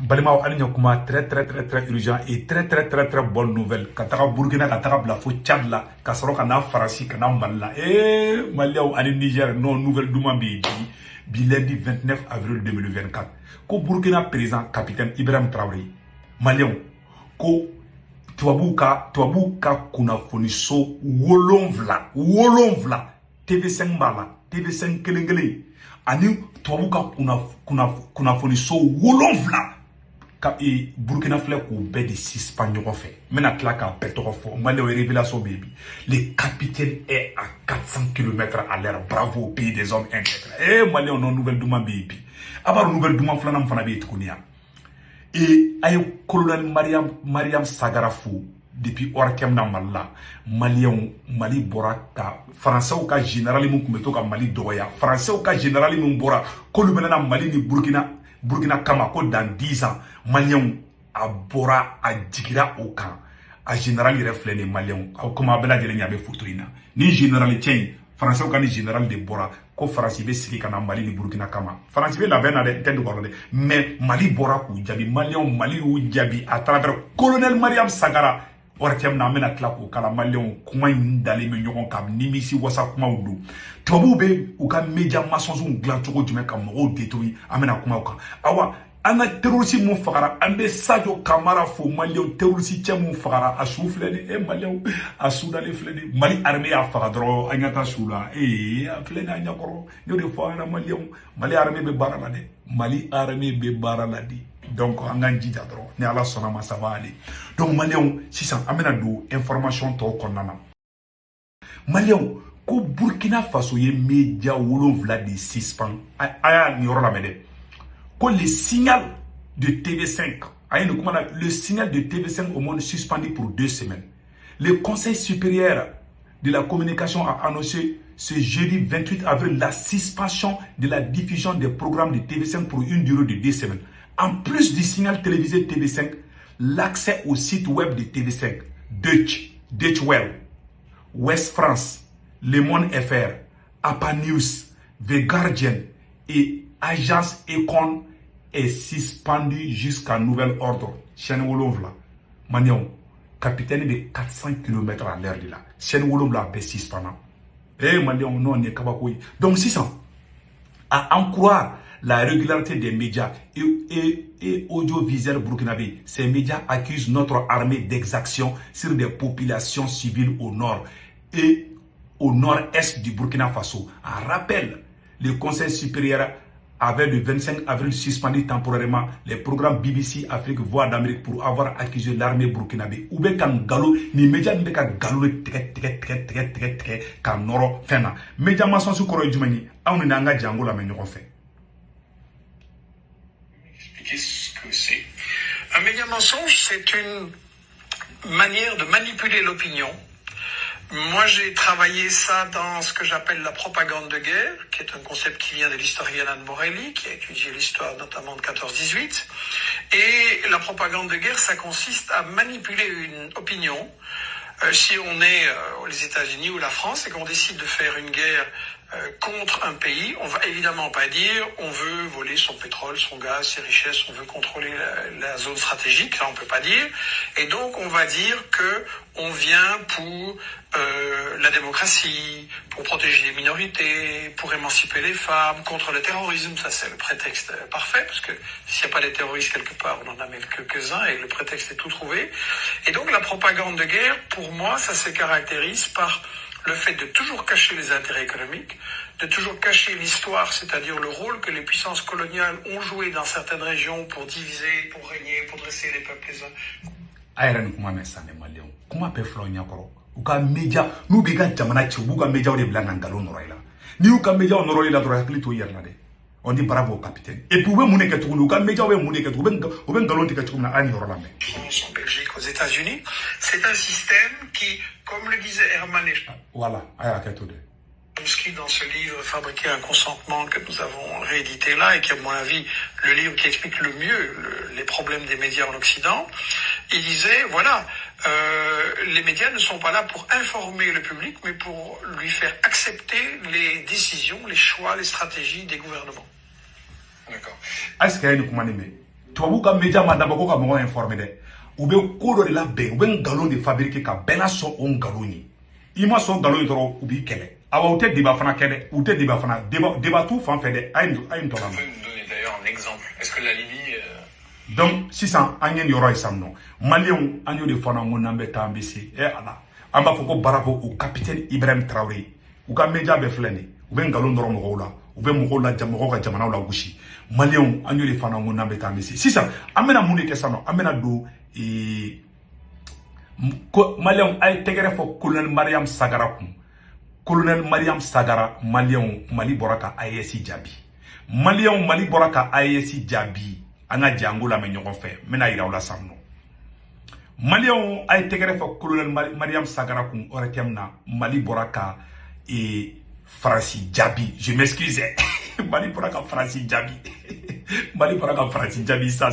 Balima Aligna très urgent et très bonne nouvelle. Katara Burkina, Katara Blafo, Tchad là, Kasoro Kana Farasi, Kana Malla. Maliao Ani Niger, non, nouvelle Doumambi, lundi 29 avril 2024. Ko Burkina président, capitaine Ibrahim Traoré. Maliao, ko Tuabuka Kunafoniso, Wolonvla, TV5 Bala, TV5 Kelengele. Ani Tuabuka Kunafoniso, Wolonvla. Burkina Faso k'u bɛɛ de suspend ɲɔgɔn fɛ. N bɛna tila k'a bɛɛ tɔgɔ fɔ. Mali révélation baby. Le capitaine est à 400 km à l'heure. Bravo au pays des hommes intègres. Mali on a nouvelle Douma baby. Abar nouvelle Douma flanam fana be tukuni ya. Ayo colonel Mariam Sagarafou depuis Orkem na Malla. Mali bora ka français ka général mun kumeto ka Mali doya. Français ka général mun bora ko lu na Mali ni Burkina Kamako dans 10 ans, Maliens a bora a digira au camp. A général il reflète les Maliens. Comme Abela de l'Enya Foutrina. Ni général tient, Français ou général de Bora, ko Français be siki kana Mali ni Burkina Kama. Français be la benne à l'intérieur de Bordeaux. Mais Mali Bora ou Djabi, Maliens, Mali ou Djabi, à travers colonel Mariam Sagara. Orkem na mena klako kala Maliens, kuma indale me nyoron kam, nimisi wasa kuma udu. Tobu be ou ka média maçons ou glanchoko du mec à moro détruit, amena kuma uka. Awa, ana terroriste mon fagara, ambe Sadio Kamara fo Maliens, terroriste tient mon fagara, a soufflé, Maliens, a soudalé flé, Mali armée a fagadro, anyata soula, a flé na nyakoro, yo de fois na Maliens, Mali armée be baralade, Mali armée be baralade. Donc, on a dit d'adro, ne ala sonama ça va aller. Donc, Maliens, si ça amena do information to konana. Maliens, ko Burkina Faso ye média wolonvla de suspend. Aya ni yoro la mede. Ko le signal de TV5, le signal de TV5 au monde suspendu pour 2 semaines. Le Conseil supérieur de la communication a annoncé ce jeudi 28 avril la suspension de la diffusion des programmes de TV5 pour une durée de 2 semaines. En plus du signal télévisé TV5, l'accès au site web de TV5, Deutsche Welle, West France, Le Monde FR, APA News, The Guardian et Agence Econ est suspendu jusqu'à nouvel ordre. Chaîne Wolonvla, Magnon, capitaine de 400 km à l'heure de là. Chaîne Wolonvla est suspendu. Magnon, non, on est kabakoui. Donc, 600, à en croire la régularité des médias et audiovisuels burkinabés, ces médias accusent notre armée d'exaction sur des populations civiles au nord et au nord-est du Burkina Faso. En rappel, le Conseil supérieur avait le 25 avril suspendu temporairement les programmes BBC Afrique Voix d'Amérique pour avoir accusé l'armée burkinabé. Ou bien quand Galo, ni médias ne ka Galo très quand Noro Fena. Médias maçons sur Koro Djumani, on est en Django la meilleure fait. Expliquer ce que c'est. Un média mensonge, c'est une manière de manipuler l'opinion. Moi, j'ai travaillé ça dans ce que j'appelle la propagande de guerre, qui est un concept qui vient de l'historienne Anne Borelli, qui a étudié l'histoire notamment de 14-18. Et la propagande de guerre, ça consiste à manipuler une opinion. Si on est aux États-Unis ou la France et qu'on décide de faire une guerre contre un pays, on va évidemment pas dire on veut voler son pétrole, son gaz, ses richesses, on veut contrôler la zone stratégique, là on peut pas dire. Et donc on va dire que on vient pour la démocratie, pour protéger les minorités, pour émanciper les femmes, contre le terrorisme. Ça c'est le prétexte parfait, parce que s'il n'y a pas des terroristes quelque part, on en a même quelques-uns et le prétexte est tout trouvé. Et donc la propagande de guerre, pour moi, ça se caractérise par le fait de toujours cacher les intérêts économiques, de toujours cacher l'histoire, c'est-à-dire le rôle que les puissances coloniales ont joué dans certaines régions pour diviser, pour régner, pour dresser les peuples les uns. Ayran kuma me sane Maliens. Kuma pe flo nyakoro. Uka media, nu biga jamana chi uka media de blanc ngalo noroila. Ni uka media noroila dro hakli to yerna de. On dit bravo au capitaine. Et pour vous mouné que tu uka media we mouné que tu ben galon tika tu na ani yorolame. En Belgique, aux États-Unis, c'est un système qui, comme le disait Herman Voilà, ayra que tout de. Chomsky dans ce livre Fabriquer un consentement que nous avons réédité là et qui est à mon avis le livre qui explique le mieux les problèmes des médias en Occident, il disait voilà, les médias ne sont pas là pour informer le public mais pour lui faire accepter les décisions, les choix, les stratégies des gouvernements. D'accord. Est-ce qu'il y a une commande tubabu ka média ma d'abord ko ka mɔgɔ informer dɛ u bɛ ko dɔ de labɛn u bɛ ngalon de fabriquer ka bɛɛ la sɔn o ngalon ye i ma sɔn ngalon ye dɔrɔn u b'i kɛlɛ awa u tɛ débat fana kɛ dɛ u tɛ débat fana débat t'u fan fɛ dɛ a ye n tɔgɔ ma. D'ailleurs un exemple. Est-ce que la Libye donc sisan an ye nin yɔrɔ ye sisan nɔ maliyɛnw an y'o de fɔ n'an ko n'an bɛ taa an bɛ se ala an b'a fɔ ko bravo o capitaine Ibrahim Traoré u ka média bɛɛ filɛ nin u bɛ ngalon dɔrɔn mɔgɔw la u bɛ mɔgɔw la mɔgɔw ka jamanaw la gosi maliyɛnw an y'o de fɔ n'an ko n'an bɛ taa an bɛ se sisan an bɛna mun de kɛ sisan nɔ an bɛna don maliyɛnw a ye tɛgɛrɛ fɔ colonel Mariam Sagara kun colonel Mariam Sagara maliyɛnw Mali bɔra ka AES jaabi maliyɛnw Mali bɔra ka AES jaabi an ka jango lamɛn ɲɔgɔn fɛ n bɛna yira aw la sisan nɔ maliyɛnw a ye tɛgɛrɛ fɔ colonel Mariam Sagara kun o yɛrɛ tɛmɛ na Mali bɔra ka Faransi jaabi je m'excuse Mali bɔra ka Faransi jaabi Mali bɔra ka Faransi jaabi sa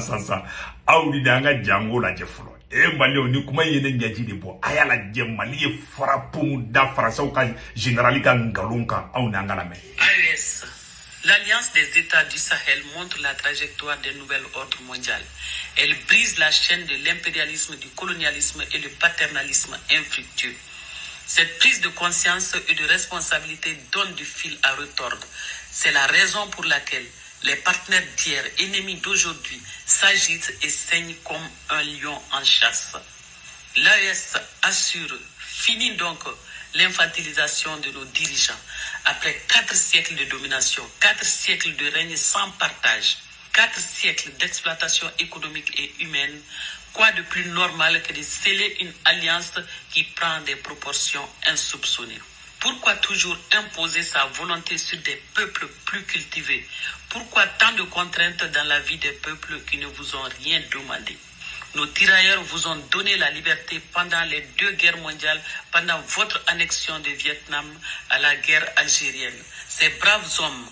aw ni an ka jango lajɛ fɔlɔ maliyɛnw ni kuma ye ne ɲɛji de bɔ a y'a lajɛ Mali ye faraponw da Faransaw ka général ka ngalon kan aw ni an ka lamɛn. AES, l'Alliance des États du Sahel montre la trajectoire d'un nouvel ordre mondial. Elle brise la chaîne de l'impérialisme, du colonialisme et le paternalisme infructueux. Cette prise de conscience et de responsabilité donne du fil à retordre. C'est la raison pour laquelle les partenaires d'hier, ennemis d'aujourd'hui, s'agitent et saignent comme un lion en chasse. L'AES assure, finit donc l'infantilisation de nos dirigeants. Après 4 siècles de domination, 4 siècles de règne sans partage, 4 siècles d'exploitation économique et humaine, quoi de plus normal que de sceller une alliance qui prend des proportions insoupçonnées? Pourquoi toujours imposer sa volonté sur des peuples plus cultivés? Pourquoi tant de contraintes dans la vie des peuples qui ne vous ont rien demandé? Nos tirailleurs vous ont donné la liberté pendant les 2 guerres mondiales, pendant votre annexion de Vietnam à la guerre algérienne. Ces braves hommes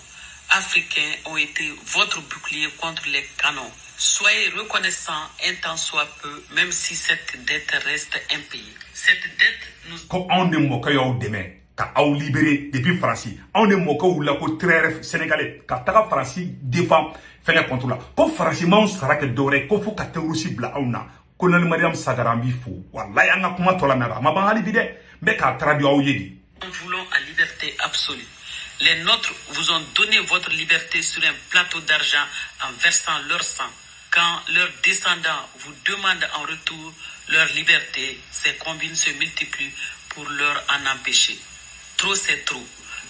africains ont été votre bouclier contre les canons. Soyez reconnaissants un temps soit peu, même si cette dette reste impayée. Cette dette nous... Ko on de mɔkɛ y'aw dɛmɛ ka aw libéré depuis Faransi on de mɔkɛw la ko très sénégalais ka taga Faransi défend fɛngɛ contre la ko Faransi m'anw sara kɛ dɔwɛrɛ ko fo ka terroriste bila aw na colonel Mariam Sagara an b'i fo wallahi an ka kuma tɔ la mɛ a ma ban hali bi dɛ n bɛ k'a traduit aw ye de. Nous voulons à liberté absolue. Les nôtres vous ont donné votre liberté sur un plateau d'argent en versant leur sang. Quand leurs descendants vous demandent en retour leur liberté, ces combines se multiplient pour leur en empêcher. Trop c'est trop.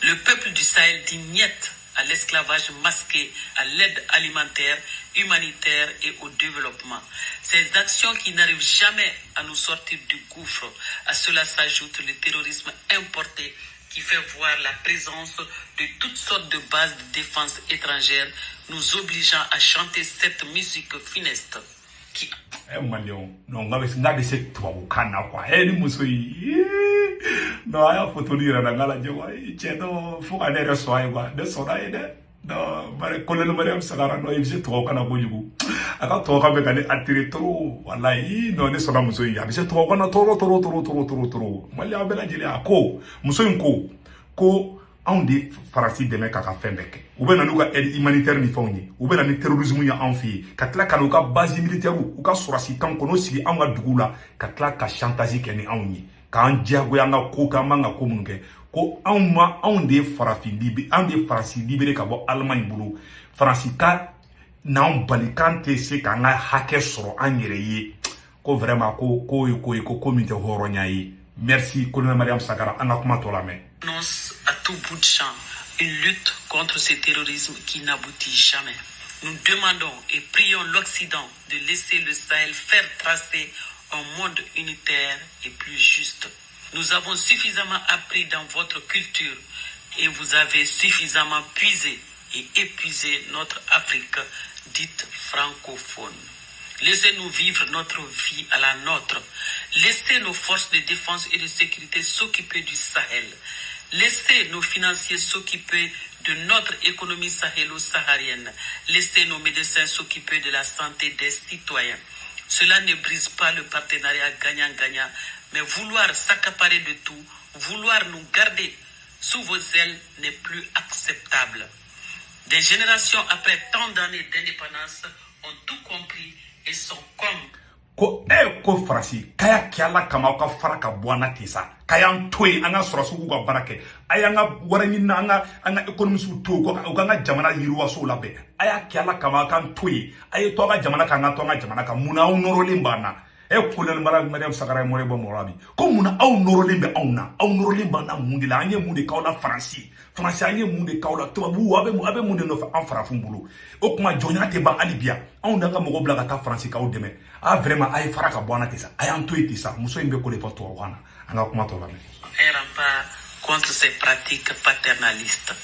Le peuple du Sahel dit niet à l'esclavage masqué, à l'aide alimentaire, humanitaire et au développement. Ces actions qui n'arrivent jamais à nous sortir du gouffre, à cela s'ajoute le terrorisme importé qui fait voir la présence de toutes sortes de bases de défense étrangères, nous obligeant à chanter cette musique funeste. Qui... Maliyɛnw non nga bɛ se tubabukan na quoi ni muso yi non a y'a photo yɛrɛ la n ka lajɛ quoi cɛ dɔ fo ka ne yɛrɛ sɔn a ye quoi ne sɔnna a ye dɛ non bari colonel Mariam Sagara non i bɛ se tubabukan na kojugu a ka tubabukan bɛ ka ne attiré trop walayi non ne sɔnna muso in a bɛ se tubabukan na trop maliyɛnw bɛɛ lajɛlen a ko muso in ko anw de Faransi dɛmɛ k'a ka fɛn bɛɛ kɛ u bɛ na n'u ka aide humanitaire ni fɛnw ye u bɛ na ni terrorisme ye anw fɛ yen ka tila ka n'u ka base militaire u ka sɔrɔsi kan kɔnɔ sigi anw ka dugu la ka tila ka chantage kɛ ni anw ye k'an diyagoya an ka ko kɛ an b'an ka ko minnu kɛ ko anw de ye Faransi libéré ka bɔ Allemagne bolo Faransi ka n'anw bali k'an tɛ se k'an ka hakɛ sɔrɔ an yɛrɛ ye ko vraiment ko min tɛ hɔrɔnya ye merci colonel Mariam Sagara an ka kuma tɔ lamɛn. Annonce à tout bout de champ une lutte contre ce terrorisme qui n'aboutit jamais. Nous demandons et prions l'Occident de laisser le Sahel faire tracer un monde unitaire et plus juste. Nous avons suffisamment appris dans votre culture et vous avez suffisamment puisé et épuisé notre Afrique dite francophone. Laissez-nous vivre notre vie à la nôtre. Laissez nos forces de défense et de sécurité s'occuper du Sahel. Laissez nos financiers s'occuper de notre économie sahélo-saharienne. Laissez nos médecins s'occuper de la santé des citoyens. Cela ne brise pas le partenariat gagnant-gagnant, mais vouloir s'accaparer de tout, vouloir nous garder sous vos ailes n'est plus acceptable. Des générations après tant d'années d'indépendance, ont tout compris et sont comme ko ko farasi kaya kyala kama ka faraka bwana tisa kaya ntwe anga surasu ku barake ayanga waranyi na anga economy su to ko anga jamana yiruwa so labe aya kyala kama kan ntwe ay to ga jamana kan to ga jamana kan muna unoro limbana kulel Mariam Sagara more bo morabi ko muna aw noro limbe aw noro limbana mundila anye munde kawla franci anye munde kawla to bu abe munde no fa anfarafu bulu o kuma jonya te ba alibia on daga mo gobla ta franci kaw deme vraiment ay faraka bwana tisa ay anto tisa muso imbe ko le foto wana anga kuma to la errant pas contre ces pratiques paternalistes.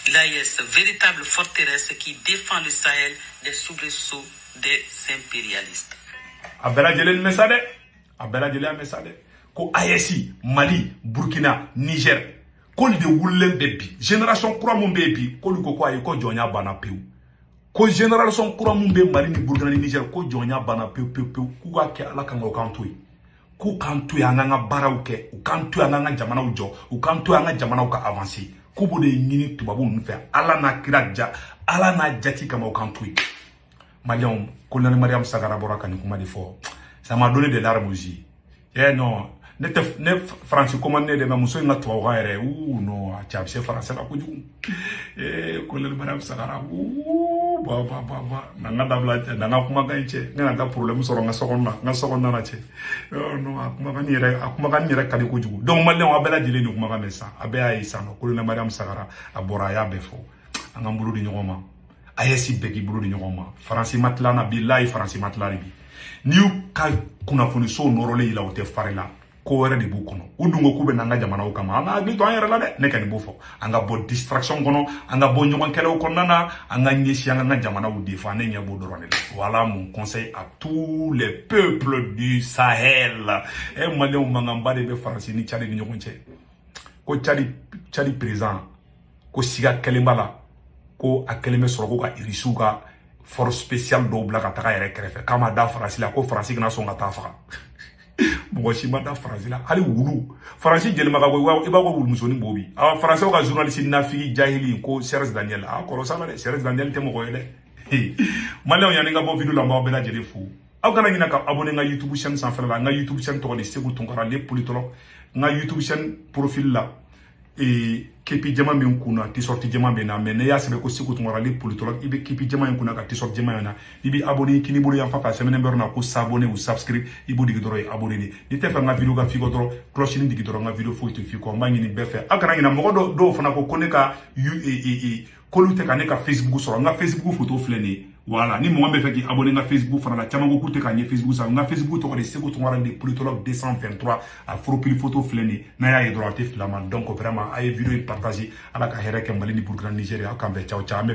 L'AES, véritable forteresse qui défend le Sahel des soubresauts des impérialistes. Abela jelen mesade ko AES Mali Burkina Niger ko de wulen de bi génération kura mon bebi ko ko ay ko jonya bana pew ko génération kura mon be Mali ni Burkina ni Niger ko jonya bana pew ku ga ke ala kan ko kantu ya nga baraw ke u kantu ya nga jamana ujo u kantu ya nga jamana ka avancer ko bo de nyini tubabu nfe ala na kiraja ala na jati kama u kantu Malion, colonel Mariam Sagara Boraka ni kuma fort. Ça m'a donné des larmes aussi. Non, ne français commandé de ma muso nga twa ere ou non, a c'est français la kuju. Colonel Mariam Sagara ba nanga dabla nanga kuma ganche nga problème soro nga sokonna na che. Non, akuma ganire kali kuju. Donc Malion abela dile ni kuma gamesa. Abe ay sano colonel Mariam Sagara abora ya befo. Anga mbulu di nyoma. AES beki bulu di nyoma Franci matlana billahi Franci matlari bi niu ka kuna funi so norole ila ote farela ko were di bukono udungo kube nanga jamana o kama anga agli to ayere la de ne kan bufo anga bo distraction kono anga bo nyoma kele o konana anga nyeshi anga jamana o defa ne nya bo dorone voilà mon conseil à tous les peuples du Sahel e malé o mangamba de be Franci ni chali ni nyokonche ko chali président ko siga kelembala ko a keleme soro ko ka irisu ka force spéciale do bla ka taga yere krefe kama da France la ko France gna so ngata fa mo shi ma da France la hali wulu France jeli maga bo iba ko wulu musoni bobi a France ko ka journaliste nafiki jahili ko Serge Daniel a ko sala de Serge Daniel te mo ko yele malon yani nga bo video la mo bela jeli fu aw kana ngina ka abonné nga YouTube chaîne sans faire la nga YouTube chaîne to de Segou Tunkara les politologues nga YouTube chaîne profil la et kepi jama min kuna ti sorti jama bena mais ne ya sebe ko Segou Tunkara les politologues ibe kepi jama kuna ka ti sorti jama na ibi abonné kini bulu yan fafa semaine berna ko s'abonner ou subscribe ibo digi doro abonné ni te fa nga video ga figo doro cloche ni digi doro nga video fo ti figo ma ngi ni befe akana ngina mo do fana ko koneka ko lute ka ne ka Facebook so nga Facebook photo fleni voilà ni mo be fe ki abonné nga Facebook fana la chama ko kute ka ni Facebook sa nga Facebook to ko de Segou Tunkara des politologues 223 a profil photo fleni na ya droite flama donc vraiment ay video partager ala ka here ke Mali ni Burkina Nigeria ka be ciao ciao mais